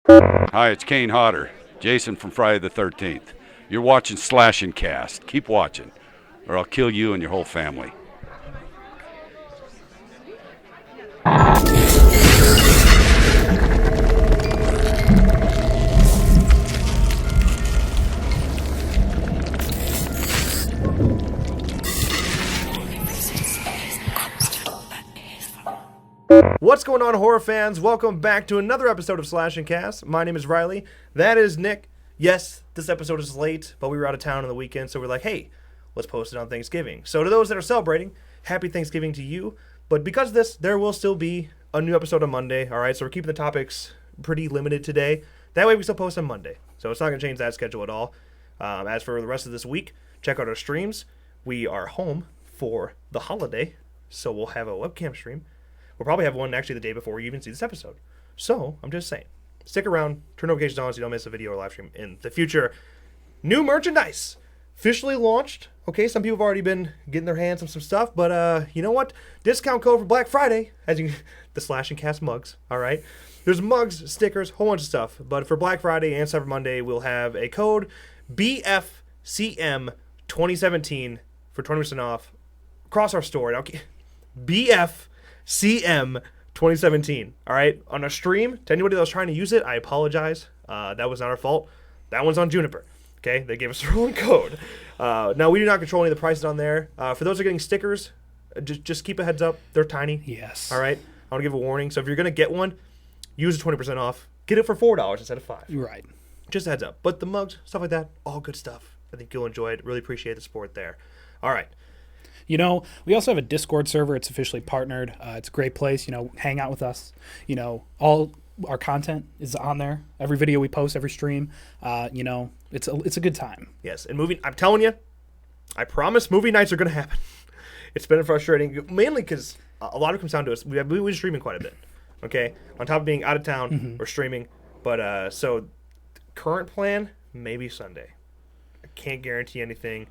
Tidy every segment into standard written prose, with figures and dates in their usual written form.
Hi, it's Kane Hodder, Jason from Friday the 13th. You're watching Slash and Cast. Keep watching, or I'll kill you and your whole family. What's going on, horror fans? Welcome back to another episode of Slash and Cast. My name is Riley. That is Nick. Yes, this episode is late, but we were out of town on the weekend, so we're like, hey, let's post it on Thanksgiving. So to those that are celebrating, happy Thanksgiving to you. But because of this, there will still be a new episode on Monday, all right? So we're keeping the topics pretty limited today. That way we still post on Monday. So it's not going to change that schedule at all. As for the rest of this week, check out our streams. We are home for the holiday, so we'll have a webcam stream. We'll probably have one actually the day before you even see this episode. So, I'm just saying. Stick around, turn notifications on so you don't miss a video or live stream in the future. New merchandise! Officially launched. Okay, some people have already been getting their hands on some stuff, but you know what? Discount code for Black Friday, as you the Slash and Cast mugs, alright? There's mugs, stickers, whole bunch of stuff. But for Black Friday and Cyber Monday, we'll have a code BFCM2017 for 20% off across our store. Now, BFCM 2017. All right, on a stream, to anybody that was trying to use it, I apologize. That was not our fault. That one's on Juniper. Okay, they gave us the wrong code. Now, we do not control any of the prices on there. For those that are getting stickers, just keep a heads up. They're tiny. Yes. All right, I want to give a warning. So if you're going to get one, use the 20% off. Get it for $4 instead of $5. Right. Just a heads up. But the mugs, stuff like that, all good stuff. I think you'll enjoy it. Really appreciate the support there. All right. You know, we also have a Discord server. It's officially partnered. It's a great place. You know, hang out with us. You know, all our content is on there. Every video we post, every stream. You know, it's a good time. Yes, and I'm telling you, I promise movie nights are going to happen. It's been frustrating, mainly because a lot of it comes down to us. We're streaming quite a bit, okay? On top of being out of town, we're streaming. But, so, current plan, maybe Sunday. I can't guarantee anything,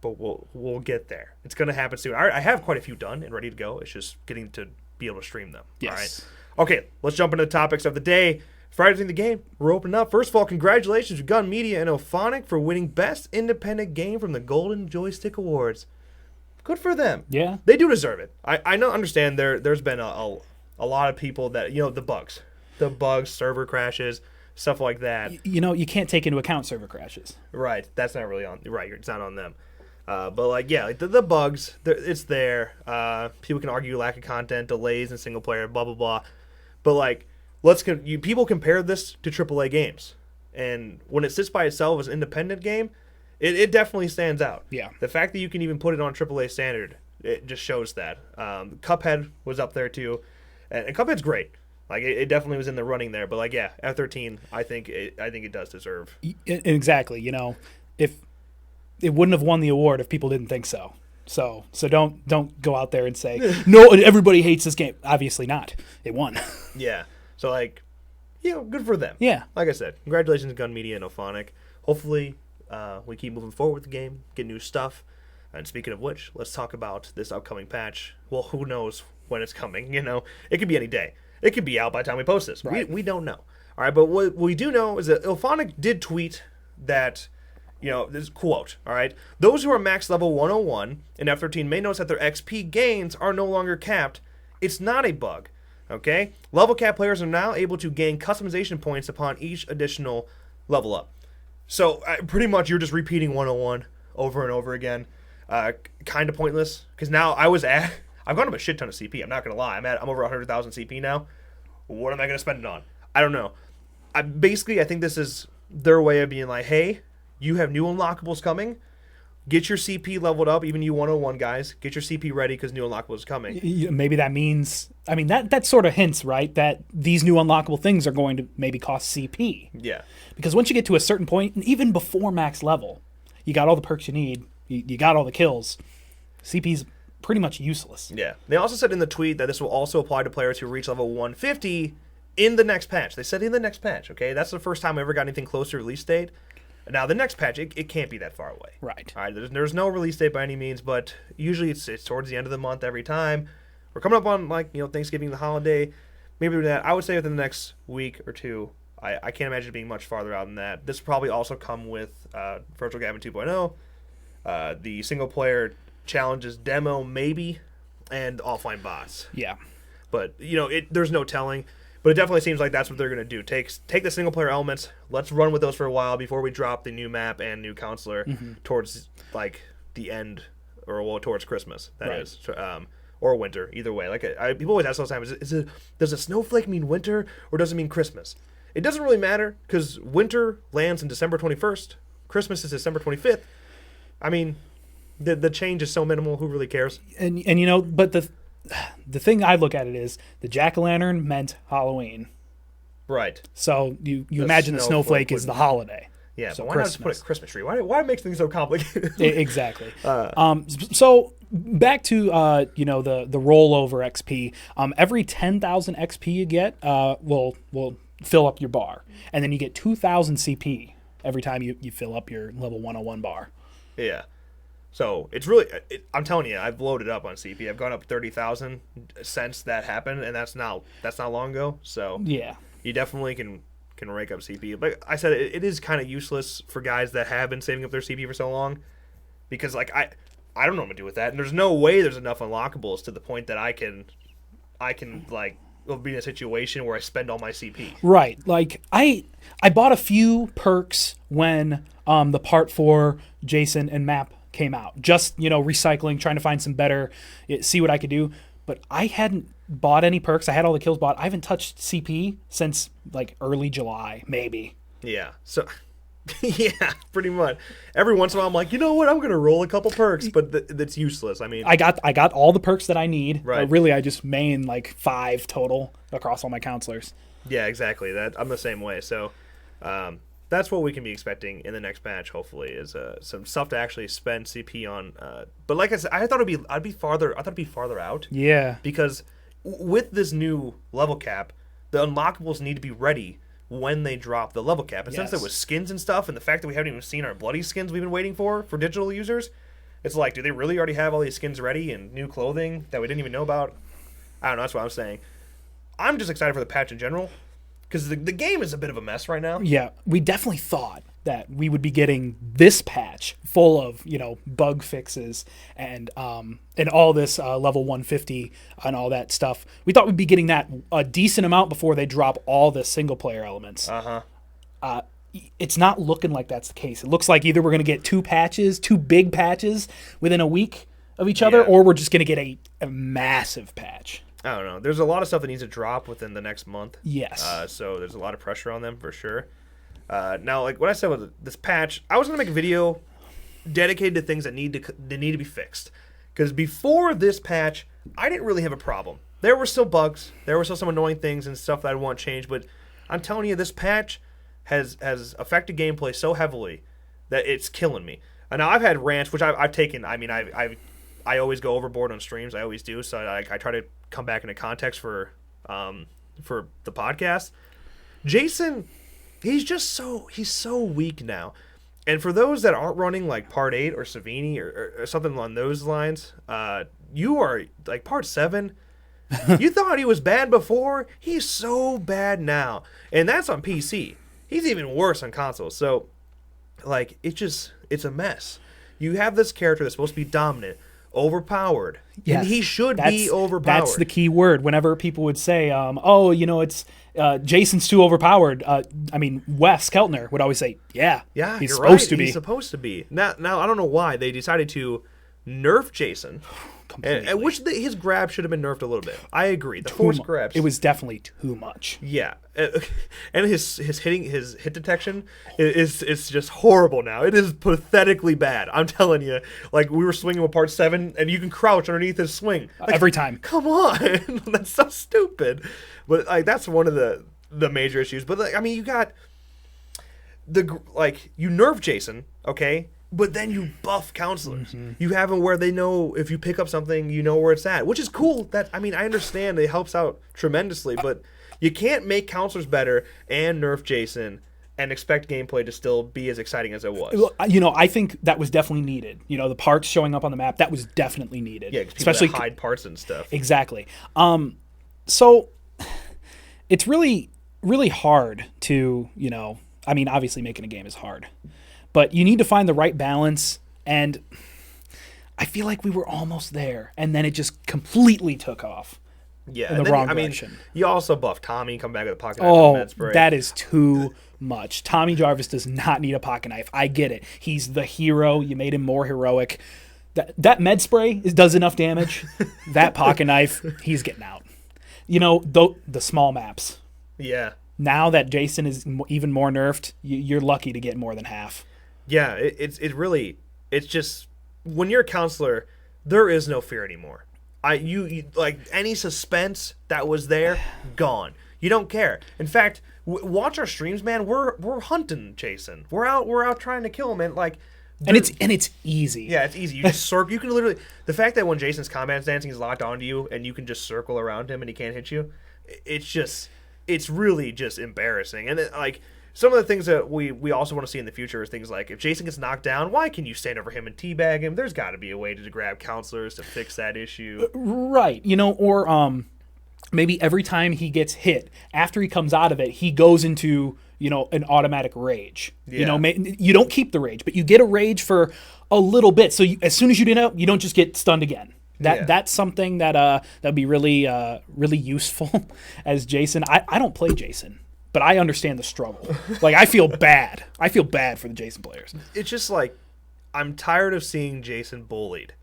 but we'll get there. It's going to happen soon. I have quite a few done and ready to go. It's just getting to be able to stream them. Yes. All right. Okay, let's jump into the topics of the day. Friday the game, we're opening up. First of all, congratulations to Gun Media and Ophonic for winning Best Independent Game from the Golden Joystick Awards. Good for them. Yeah. They do deserve it. I understand there's been a lot of people that, you know, the bugs, server crashes, stuff like that. You know, you can't take into account server crashes. Right. That's not really on. Right. It's not on them. But like, yeah, like the bugs, it's there. People can argue lack of content, delays in single player, blah blah blah. But like, people compare this to AAA games, and when it sits by itself as an independent game, it definitely stands out. Yeah. The fact that you can even put it on AAA standard, it just shows that. Cuphead was up there too, and Cuphead's great. Like it definitely was in the running there. But like, yeah, F13, I think it does deserve. Exactly. You know, if it wouldn't have won the award if people didn't think so. So don't go out there and say no. Everybody hates this game. Obviously not. It won. Yeah. So like, you know, good for them. Yeah. Like I said, congratulations to Gun Media and Ophonic. Hopefully, we keep moving forward with the game, get new stuff. And speaking of which, let's talk about this upcoming patch. Well, who knows when it's coming? You know, it could be any day. It could be out by the time we post this. Right. We don't know. All right, but what we do know is that Ophonic did tweet that. You know, this quote, all right? Those who are max level 101 in F13 may notice that their XP gains are no longer capped. It's not a bug, okay? Level cap players are now able to gain customization points upon each additional level up. So, pretty much you're just repeating 101 over and over again. Kind of pointless, because now I've gone up a shit ton of CP. I'm not going to lie. I'm over 100,000 CP now. What am I going to spend it on? I don't know. I think this is their way of being like, hey, you have new unlockables coming. Get your CP leveled up, even you 101 guys. Get your CP ready because new unlockables coming. Maybe that means, I mean, that sort of hints, right, that these new unlockable things are going to maybe cost CP. Yeah. Because once you get to a certain point, and even before max level, you got all the perks you need, you got all the kills. CP's pretty much useless. Yeah. They also said in the tweet that this will also apply to players who reach level 150 in the next patch. They said in the next patch, okay? That's the first time I ever got anything close to release date. Now, the next patch, it can't be that far away. Right. All right, there's no release date by any means, but usually it's towards the end of the month every time. We're coming up on, like, Thanksgiving, the holiday. Maybe that. I would say within the next week or two, I can't imagine it being much farther out than that. This will probably also come with Virtual Gavin 2.0, the single-player challenges demo maybe, and offline bots. Yeah. But, there's no telling. But it definitely seems like that's what they're going to do. Take the single-player elements, let's run with those for a while before we drop the new map and new counselor towards, like, the end, or towards Christmas, that Right. is. Or winter, either way. Like people always ask all the time, does a snowflake mean winter, or does it mean Christmas? It doesn't really matter, because winter lands in December 21st. Christmas is December 25th. I mean, the change is so minimal, who really cares? And but the thing I look at it is the jack-o'-lantern meant Halloween. Right. So you imagine the snowflake is the holiday. Yeah, so but why not just put a Christmas tree? Why make things so complicated? Exactly. So back to the rollover XP. Every 10,000 XP you get will fill up your bar, and then you get 2,000 CP every time you fill up your level 101 bar. Yeah. So it's really, I'm telling you, I've loaded up on CP. I've gone up 30,000 since that happened, and that's not long ago. So yeah, you definitely can rake up CP. But I said it is kind of useless for guys that have been saving up their CP for so long, because like I don't know what to do with that, and there's no way there's enough unlockables to the point that I can like be in a situation where I spend all my CP. Right. Like I bought a few perks when the part 4 Jason and map came out. Just, recycling, trying to find some better, see what I could do. But I hadn't bought any perks. I had all the kills bought. I haven't touched CP since like early July, maybe. Yeah. So, yeah, pretty much. Every once in a while, I'm like, you know what? I'm gonna roll a couple perks, but that's useless. I mean, I got all the perks that I need. Right. Really, I just main like 5 total across all my counselors. Yeah, exactly. I'm the same way. So, that's what we can be expecting in the next patch. Hopefully, is some stuff to actually spend CP on. But like I said, I thought it'd be farther out. Yeah. Because with this new level cap, the unlockables need to be ready when they drop the level cap. And since there was skins and stuff, and the fact that we haven't even seen our bloody skins we've been waiting for digital users, it's like, do they really already have all these skins ready and new clothing that we didn't even know about? I don't know. That's what I'm saying. I'm just excited for the patch in general, because the game is a bit of a mess right now. Yeah, we definitely thought that we would be getting this patch full of, bug fixes and all this level 150 and all that stuff. We thought we'd be getting that a decent amount before they drop all the single player elements. It's not looking like that's the case. It looks like either we're going to get 2 big patches within a week of each other, or we're just going to get a massive patch. I don't know. There's a lot of stuff that needs to drop within the next month. Yes. So there's a lot of pressure on them for sure. Now, like what I said with this patch, I was gonna make a video dedicated to things that need to be fixed. Because before this patch, I didn't really have a problem. There were still bugs. There were still some annoying things and stuff that I want changed. But I'm telling you, this patch has affected gameplay so heavily that it's killing me. And now I've had rants, which I've taken. I mean, I always go overboard on streams. I always do. So I try to come back into context for the podcast. Jason, he's so weak now. And for those that aren't running like Part 8 or Savini or something along those lines, you are like Part 7. You thought he was bad before. He's so bad now. And that's on PC. He's even worse on consoles. So, like, it's a mess. You have this character that's supposed to be dominant, overpowered. Yes, and he should be overpowered. That's the key word. Whenever people would say, it's Jason's too overpowered. Wes Keltner would always say, yeah, he's supposed to be. He's supposed to be. Now, I don't know why they decided to nerf Jason. Completely. And his grab should have been nerfed a little bit. I agree. The force grabs. It was definitely too much. Yeah, and his hit detection is just horrible now. It is pathetically bad. I'm telling you. Like, we were swinging with Part 7, and you can crouch underneath his swing like, every time. Come on, that's so stupid. But like, that's one of the major issues. But like, I mean, you got you nerf Jason, okay? But then you buff counselors. Mm-hmm. You have them where they know if you pick up something, you know where it's at, which is cool. I understand it helps out tremendously, but you can't make counselors better and nerf Jason and expect gameplay to still be as exciting as it was. I think that was definitely needed. The parts showing up on the map, that was definitely needed. Yeah, especially hide parts and stuff. Exactly. So it's really really hard to, I mean, obviously making a game is hard, but you need to find the right balance. And I feel like we were almost there, and then it just completely took off. Yeah, in and the then, wrong I mean, direction. you also buffed Tommy, come back with a pocket knife Oh, and med spray. that is too much. Tommy Jarvis does not need a pocket knife. I get it. He's the hero. You made him more heroic. That med spray does enough damage. That pocket knife, he's getting out. The small maps. Yeah. Now that Jason is even more nerfed, you're lucky to get more than half. Yeah, it's just when you're a counselor, there is no fear anymore. You like any suspense that was there, gone. You don't care. In fact, watch our streams, man. We're hunting Jason. We're out trying to kill him, and like. And it's easy. Yeah, it's easy. You just circle. You can literally. The fact that when Jason's combat dancing, he's locked onto you, and you can just circle around him, and he can't hit you. It's really just embarrassing. And then, like some of the things that we also want to see in the future is things like if Jason gets knocked down, why can you stand over him and teabag him? There's got to be a way to grab counselors to fix that issue. Right. Or maybe every time he gets hit, after he comes out of it, he goes into an automatic rage. Yeah. You don't keep the rage, but you get a rage for a little bit. So as soon as you you don't just get stunned again. That's something that'd be really really useful as Jason. I don't play Jason, but I understand the struggle. Like I feel bad. I feel bad for the Jason players. It's just like I'm tired of seeing Jason bullied,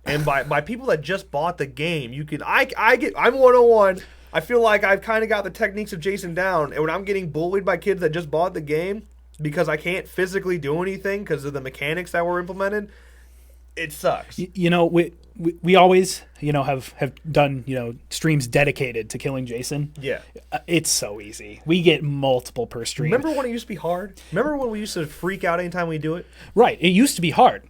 and by people that just bought the game. I'm 101. I feel like I've kind of got the techniques of Jason down, and when I'm getting bullied by kids that just bought the game because I can't physically do anything because of the mechanics that were implemented, it sucks. We always have done streams dedicated to killing Jason. Yeah, it's so easy. We get multiple per stream. Remember when it used to be hard? Remember when we used to freak out anytime we do it? Right. It used to be hard.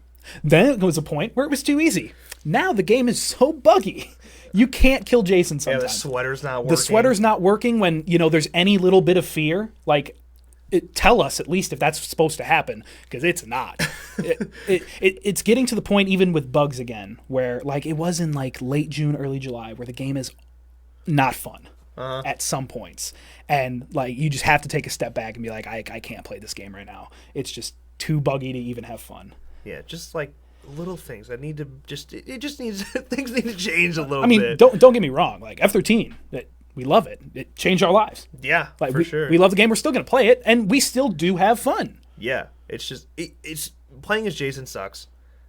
Then there was a point where it was too easy. Now the game is so buggy. You can't kill Jason sometimes. Yeah, the sweater's not working. The sweater's not working when, there's any little bit of fear. Like, tell us at least if that's supposed to happen, because it's not. It's getting to the point even with bugs again, where, like, it was in, like, late June, early July, where the game is not fun at some points. And, like, you just have to take a step back and be like, I can't play this game right now. It's just too buggy to even have fun. Yeah, just, like, little things that need to it just needs things need to change a little bit. I mean, don't get me wrong. Like F13, we love it. It changed our lives. Yeah, like for sure. We love the game. We're still gonna play it, and we still do have fun. Yeah, it's just it's playing as Jason sucks.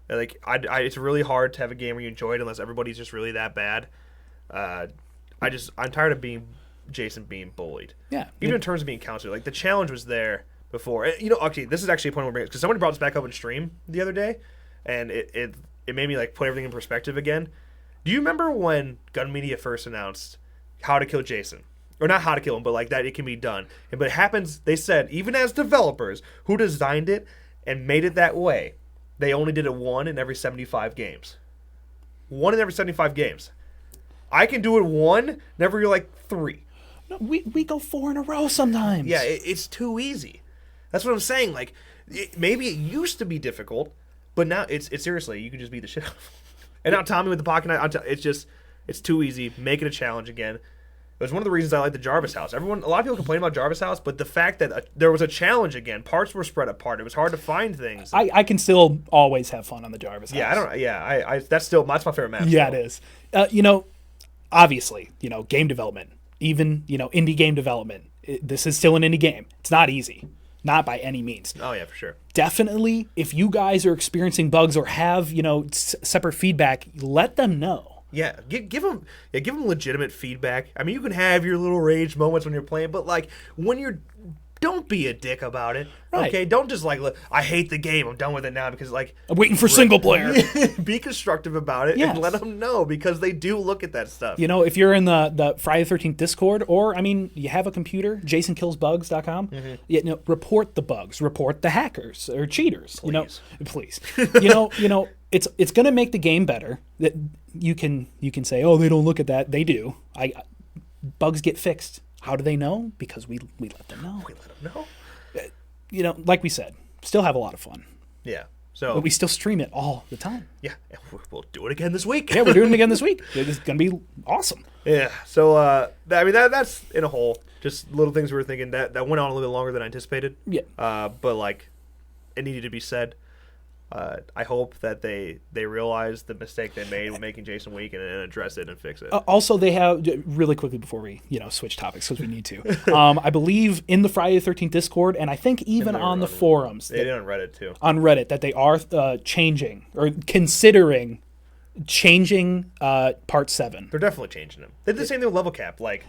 Like it's really hard to have a game where you enjoy it unless everybody's just really that bad. I'm tired of Jason being bullied. Yeah, even in terms of being counseled. Like the challenge was there before. Okay, this is actually a point we're bringing because somebody brought this back up in stream the other day. And it made me like put everything in perspective again. Do you remember when Gun Media first announced how to kill Jason? Or not how to kill him, but like that it can be done. But it happens, they said, even as developers who designed it and made it that way, they only did it 1 in every 75 games. 1 in every 75 games. I can do it 1 in every like 3. No, we go 4 in a row sometimes. Yeah, it's too easy. That's what I'm saying. Like, maybe it used to be difficult. But now it's seriously, you can just beat the shit out of him. And now Tommy with the pocket knife, it's too easy. Make it a challenge again. It was one of the reasons I like the Jarvis house. A lot of people complain about Jarvis house, but the fact that there was a challenge again, parts were spread apart. It was hard to find things. I can still always have fun on the Jarvis house. Yeah, that's my favorite map. Yeah, it is. Obviously, game development, even indie game development. This is still an indie game. It's not easy. Not by any means. Oh, yeah, for sure. Definitely, if you guys are experiencing bugs or have, separate feedback, let them know. Yeah, give them legitimate feedback. I mean, you can have your little rage moments when you're playing, but, like, don't be a dick about it. Right. Okay? Don't just, like, look, I hate the game. I'm done with it now because, like... I'm waiting for single player. Be constructive about it and let them know because they do look at that stuff. If you're in the Friday the 13th Discord or, I mean, you have a computer, jasonkillsbugs.com, report the bugs. Report the hackers or cheaters. Please. It's going to make the game better. That you can say, oh, they don't look at that. They do. Bugs get fixed. How do they know? Because we let them know. We let them know. Like we said, still have a lot of fun. Yeah. So But we still stream it all the time. yeah, and we'll do it again this week. Yeah, we're doing it again this week. It's going to be awesome. Yeah. So that's in a whole. Just little things we were thinking that went on a little bit longer than I anticipated. Yeah. But like, it needed to be said. I hope that they realize the mistake they made with making Jason weak and address it and fix it. Also, they have, really quickly before we switch topics because we need to, I believe in the Friday the 13th Discord, and I think even on the forums, They did on Reddit too. on Reddit, that they are changing or considering changing Part 7. They're definitely changing them. They did the same thing with level cap. Like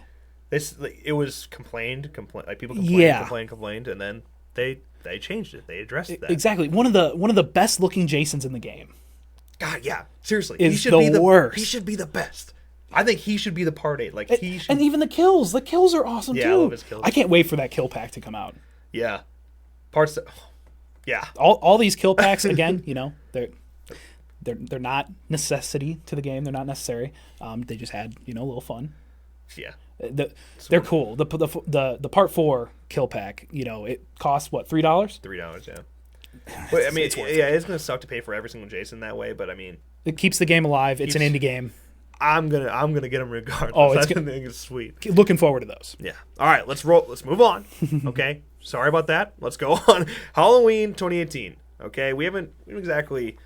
this, it was complained, like people complained, and then they changed it. They addressed that. Exactly. One of the best looking Jasons in the game. God, yeah, seriously, Is he should the be the worst. He should be the best. I think he should be the Part 8. Like he should. And even the kills are awesome Yeah, too. I love his kills. I can't wait for that kill pack to come out. Yeah, parts. Yeah, All these kill packs again, they're not necessity to the game. They're not necessary. They just had a little fun. yeah. They're cool. The Part 4 kill pack, it costs what, $3? $3, yeah. But I mean, it's worth it's gonna suck to pay for every single Jason that way. But I mean, It keeps the game alive. It's an indie game. I'm gonna get them regardless. Oh, I think it's sweet. Looking forward to those. Yeah. All right, let's roll. Let's move on. Okay. Sorry about that. Let's go on. Halloween 2018. Okay, we haven't exactly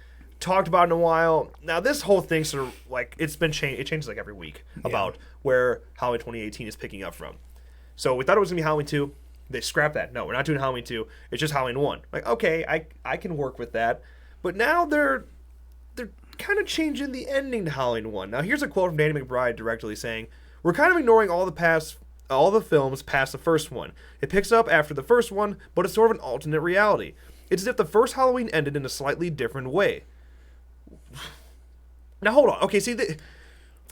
talked about it in a while. Now this whole thing sort of like it's been changed. It changes like every week about where Halloween 2018 is picking up from. So we thought it was gonna be Halloween 2. They scrapped that. No, we're not doing Halloween 2. It's just Halloween 1. Like, okay, I can work with that. But now they're kind of changing the ending to Halloween 1. Now here's a quote from Danny McBride directly saying, "We're kind of ignoring all the films past the first one. It picks up after the first one, but it's sort of an alternate reality. It's as if the first Halloween ended in a slightly different way." Now hold on. Okay, see,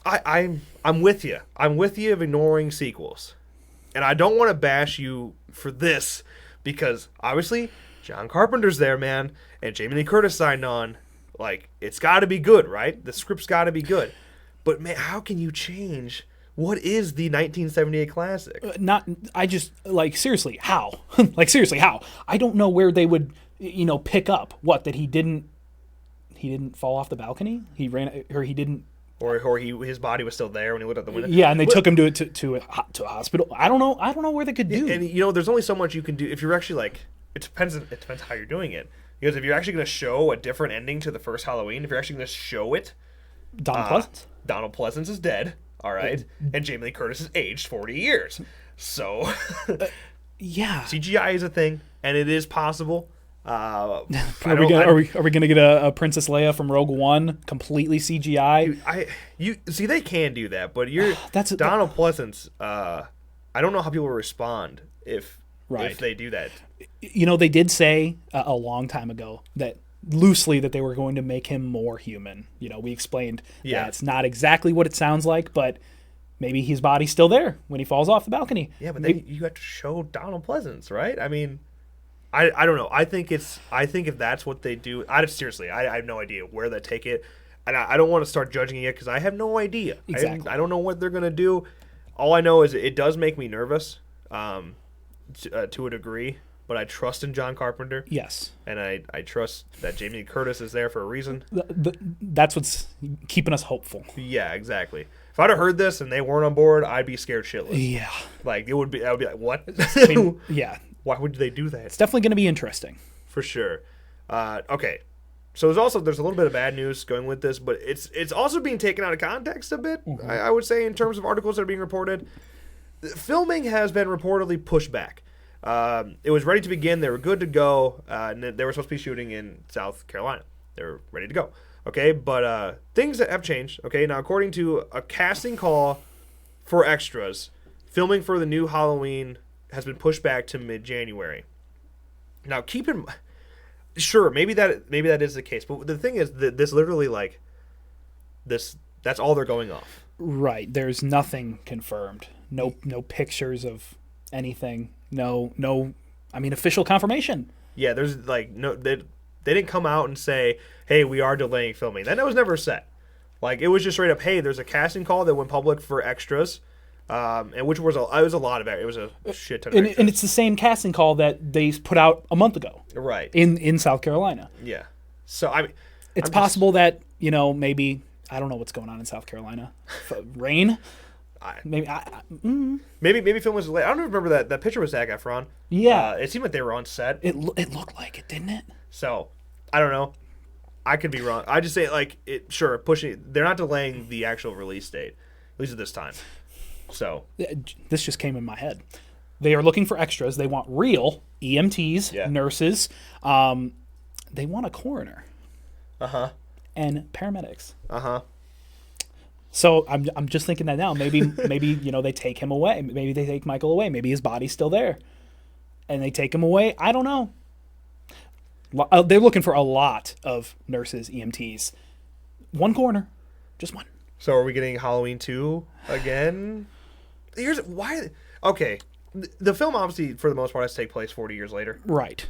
I'm with you. I'm with you of ignoring sequels. And I don't want to bash you for this because obviously John Carpenter's there, man, and Jamie Lee Curtis signed on. Like, it's got to be good, right? The script's got to be good. But man, how can you change what is the 1978 classic? Seriously, how? Seriously, how? I don't know where they would, pick up that he didn't fall off the balcony. He ran, or he didn't. Or his body was still there when he looked out the window. Yeah, and they took him to a hospital. I don't know where they could do. And there's only so much you can do if you're actually like. It depends how you're doing it. Because if you're actually going to show a different ending to the first Halloween, if you're actually going to show it, Donald Pleasance is dead. All right, and Jamie Lee Curtis is aged 40 years. So, yeah, CGI is a thing, and it is possible. Are we gonna get a Princess Leia from Rogue One completely CGI? You see, they can do that, but Donald Pleasance. I don't know how people will respond if they do that. They did say a long time ago that loosely that they were going to make him more human. We explained that it's not exactly what it sounds like, but maybe his body's still there when he falls off the balcony. Yeah, but then you have to show Donald Pleasance, right? I mean. I don't know. I think if that's what they do, I have no idea where they take it, and I don't want to start judging it because I have no idea. Exactly. I don't know what they're gonna do. All I know is it does make me nervous, to a degree. But I trust in John Carpenter. Yes. And I trust that Jamie Lee Curtis is there for a reason. That's what's keeping us hopeful. Yeah, exactly. If I'd have heard this and they weren't on board, I'd be scared shitless. Yeah. Like I would be like, what? I mean, yeah. Why would they do that? It's definitely going to be interesting. For sure. Okay. So there's a little bit of bad news going with this, but it's also being taken out of context a bit, I would say, in terms of articles that are being reported. Filming has been reportedly pushed back. It was ready to begin. They were good to go. And they were supposed to be shooting in South Carolina. They were ready to go. Okay, but things have changed. Okay, now according to a casting call for extras, filming for the new Halloween has been pushed back to mid-January. Now, keep in mind, sure, maybe that is the case, but the thing is that this literally that's all they're going off. Right. There's nothing confirmed. No pictures of anything. No. I mean, official confirmation. Yeah, there's no. They didn't come out and say, "Hey, we are delaying filming." That was never said. It was just straight up, "Hey, there's a casting call that went public for extras." And which was a lot of it. It was a shit ton of extras. And it's the same casting call that they put out a month ago. Right. In South Carolina. Yeah. So I mean, It's I'm possible that, maybe, I don't know what's going on in South Carolina. Rain? Maybe. Maybe film was late. I don't even remember that picture was Zac Efron. Yeah. It seemed like they were on set. It looked like it, didn't it? So I don't know. I could be wrong. I just say like it. Sure, pushing. They're not delaying the actual release date, at least at this time. So This just came in my head. They are looking for extras. They want real EMTs, Yeah. nurses. They want a coroner. And paramedics. So I'm just thinking that now. Maybe they take him away. Maybe they take Michael away. Maybe his body's still there, and they take him away. I don't know. They're looking for a lot of nurses, EMTs. One coroner, just one. So are we getting Halloween 2 again? Here's why. Okay, the film obviously for the most part has to take place 40 years later. Right.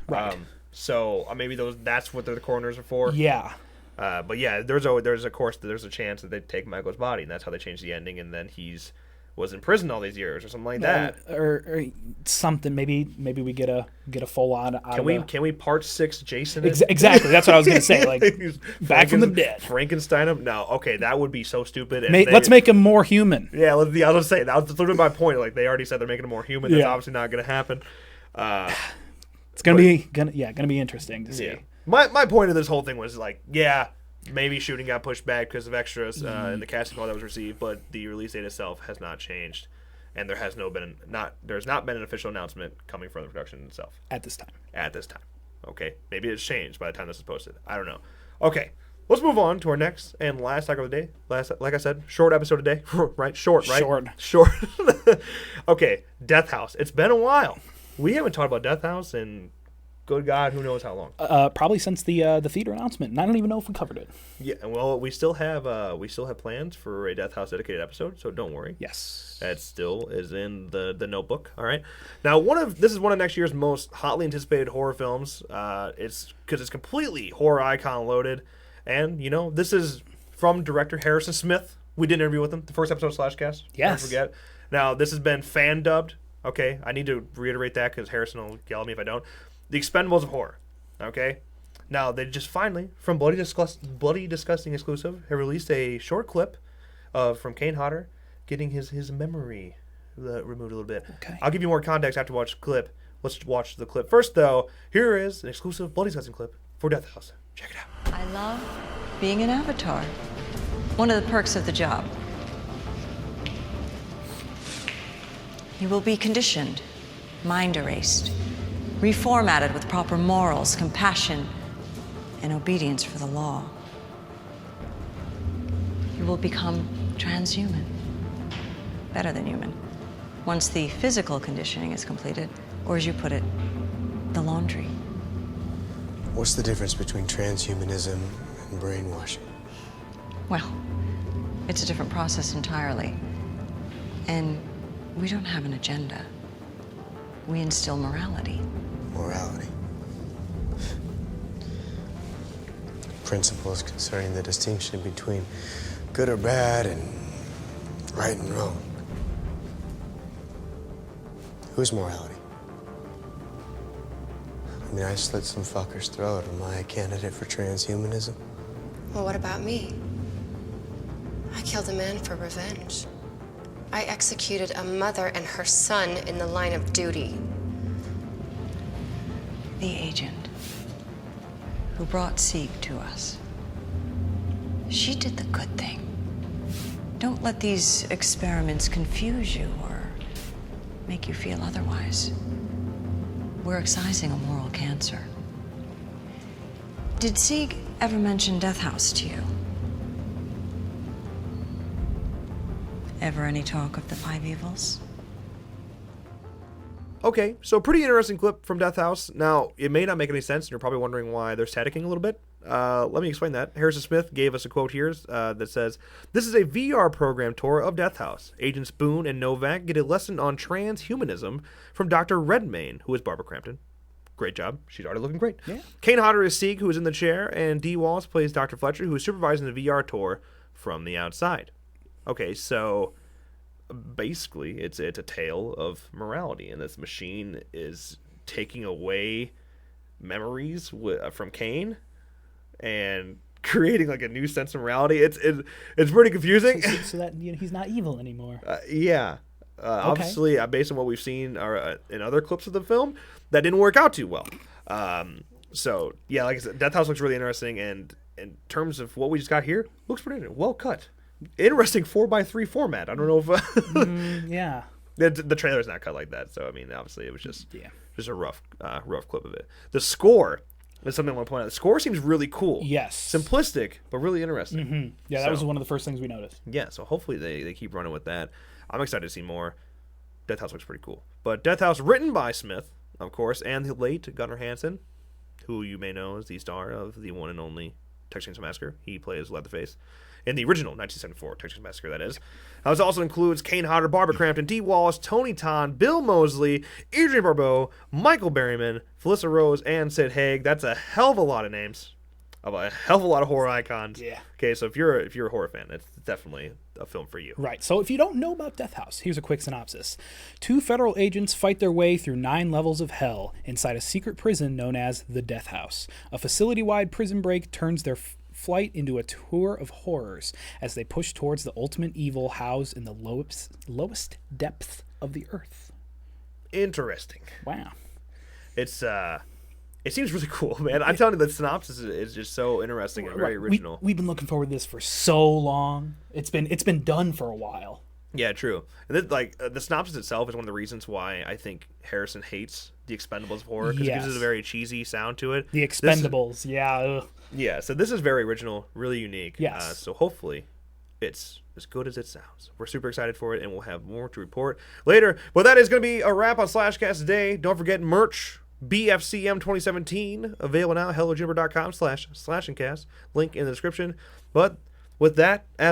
So maybe that's what the coroners are for. Yeah. But yeah, there's a chance that they take Michael's body, and that's how they change the ending, and then was in prison all these years or something like that. Or something. Maybe we get a full on. Can we part 6 Jason? Exactly. That's what I was gonna say. Like back from the dead. Frankenstein him? No. Okay, that would be so stupid. Let's make him more human. Yeah, I was gonna say that was literally my point. Like they already said they're making him more human. That's obviously not gonna happen. It's gonna be interesting to see. Yeah. My point of this whole thing was like, yeah, maybe shooting got pushed back because of extras and the casting call that was received, but the release date itself has not changed, and there's not been an official announcement coming from the production itself At this time. Okay, maybe it's changed by the time this is posted. I don't know. Okay, let's move on to our next and last topic of the day. Like I said, short episode today, right? Short, right? Short. Okay, Death House. It's been a while. We haven't talked about Death House in good God, who knows how long? Probably since the theater announcement. And I don't even know if we covered it. Yeah, well, we still have plans for a Death House dedicated episode, so don't worry. Yes, that still is in the notebook. All right. Now, this is one of next year's most hotly anticipated horror films. It's because it's completely horror icon loaded, and this is from director Harrison Smith. We did an interview with him, the first episode of Slashcast. Yes. Don't forget. Now, this has been fan dubbed. Okay, I need to reiterate that because Harrison will yell at me if I don't. The Expendables of horror. Okay? Now, they just finally, from Bloody Disgusting exclusive, have released a short clip from Kane Hodder getting his memory removed a little bit. Okay. I'll give you more context after watch the clip. Let's watch the clip. First, though, here is an exclusive Bloody Disgusting clip for Death House. Check it out. I love being an avatar. One of the perks of the job. You will be conditioned, mind erased, reformatted with proper morals, compassion, and obedience for the law. You will become transhuman, better than human, once the physical conditioning is completed, or as you put it, the laundry. What's the difference between transhumanism and brainwashing? Well, it's a different process entirely. And we don't have an agenda. We instill morality. Morality. Principles concerning the distinction between good or bad and right and wrong. Whose morality? I mean, I slit some fucker's throat. Am I a candidate for transhumanism? Well, what about me? I killed a man for revenge. I executed a mother and her son in the line of duty. The agent who brought Sieg to us. She did the good thing. Don't let these experiments confuse you or make you feel otherwise. We're excising a moral cancer. Did Sieg ever mention Death House to you? Ever any talk of the five evils? Okay, so pretty interesting clip from Death House. Now, it may not make any sense, and you're probably wondering why they're staticking a little bit. Let me explain that. Harrison Smith gave us a quote here that says, "This is a VR program tour of Death House. Agents Boone and Novak get a lesson on transhumanism from Dr. Redmayne, who is Barbara Crampton. Great job. She's already looking great. Yeah. Kane Hodder is Sieg, who is in the chair, and Dee Wallace plays Dr. Fletcher, who is supervising the VR tour from the outside." Okay, so basically it's a tale of morality, and this machine is taking away memories from Kane and creating like a new sense of morality. It's pretty confusing. So that he's not evil anymore. Yeah. Obviously, based on what we've seen in other clips of the film, that didn't work out too well. So, yeah, like I said, Death House looks really interesting, and in terms of what we just got here, looks pretty well cut. Interesting 4x3 format. I don't know if... Yeah. The trailer's not cut like that, so, I mean, obviously, it was just a rough clip of it. The score is something I want to point out. The score seems really cool. Yes. Simplistic, but really interesting. Mm-hmm. Yeah, that was one of the first things we noticed. Yeah, so hopefully they keep running with that. I'm excited to see more. Death House looks pretty cool. But Death House, written by Smith, of course, and the late Gunnar Hansen, who you may know as the star of the one and only Texas Chainsaw Massacre. He plays Leatherface in the original 1974 Texas Chainsaw Massacre, that is. This also includes Kane Hodder, Barbara Crampton, Dee Wallace, Tony Ton, Bill Moseley, Adrian Barbeau, Michael Berryman, Felissa Rose, and Sid Haig. That's a hell of a lot of names of a hell of a lot of horror icons. Yeah. Okay, so if you're a horror fan, it's definitely a film for you. Right. So if you don't know about Death House, here's a quick synopsis. 2 federal agents fight their way through 9 levels of hell inside a secret prison known as the Death House. A facility-wide prison break turns their flight into a tour of horrors as they push towards the ultimate evil housed in the lowest depth of the earth. Interesting. Wow. It seems really cool, man. I'm telling you, the synopsis is just so interesting and very original. We've been looking forward to this for so long. It's been done for a while. Yeah, true. And then, the synopsis itself is one of the reasons why I think Harrison hates the Expendables of horror, because it gives it a very cheesy sound to it. The Expendables, yeah. Ugh. Yeah, so this is very original, really unique. Yes. So hopefully it's as good as it sounds. We're super excited for it, and we'll have more to report later. But that is going to be a wrap on Slashcast today. Don't forget merch. BFCM 2017, available now, hellojimmer.com/slashingcast, link in the description. But with that, as